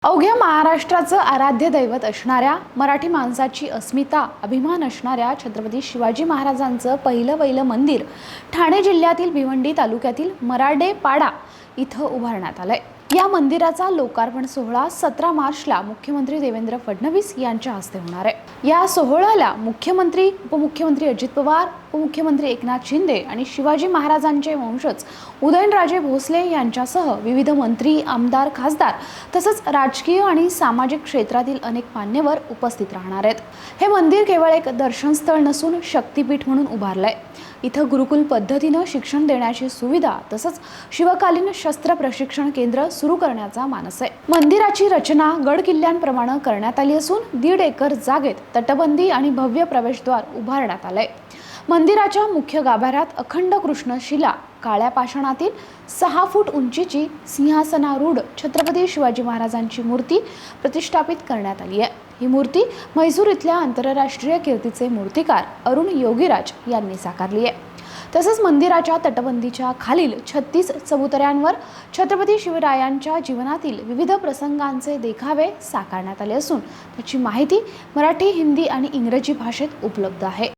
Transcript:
अवघ्या महाराष्ट्राचं आराध्य दैवत असणाऱ्या, मराठी माणसाची अस्मिता अभिमान असणाऱ्या छत्रपती शिवाजी महाराजांचं पहिलं मंदिर ठाणे जिल्ह्यातील भिवंडी तालुक्यातील मराडेपाडा इथं उभारण्यात आलंय। या मंदिराचा लोकार्पण सोहळा 17 मार्चला मुख्यमंत्री देवेंद्र फडणवीस यांच्या हस्ते होणार आहे। या सोहळ्याला मुख्यमंत्री, उपमुख्यमंत्री अजित पवार, उपमुख्यमंत्री एकनाथ शिंदे आणि शिवाजी महाराजांचे वंशज उदयनराजे भोसले यांच्यासह विविध मंत्री, आमदार, खासदार तसंच राजकीय आणि सामाजिक क्षेत्रातील अनेक मान्यवर उपस्थित राहणार आहेत। हे मंदिर केवळ एक दर्शनस्थळ नसून शक्तीपीठ म्हणून उभारलंय। इथं गुरुकुल पद्धतीने शिक्षण देण्याची सुविधा तसंच शिवकालीन शस्त्र प्रशिक्षण केंद्र सुरू करण्याचा मानस आहे। मंदिराची रचना गड किल्ल्यांप्रमाणे करण्यात आली असून 1.5 एकर जागेत तटबंदी आणि भव्य प्रवेशद्वार उभारण्यात आलंय। मंदिराच्या मुख्य गाभाऱ्यात अखंड कृष्णशिला काळ्या पाषाणातील 6 फूट उंचीची सिंहासनारूढ छत्रपती शिवाजी महाराजांची मूर्ती प्रतिष्ठापित करण्यात आली आहे। ही मूर्ती म्हैसूर इथल्या आंतरराष्ट्रीय कीर्तीचे मूर्तिकार अरुण योगीराज यांनी साकारली आहे। तसंच मंदिराच्या तटबंदीच्या खालील 36 चबुतऱ्यांवर छत्रपती शिवरायांच्या जीवनातील विविध प्रसंगांचे देखावे साकारण्यात आले असून त्याची माहिती मराठी, हिंदी आणि इंग्रजी भाषेत उपलब्ध आहे।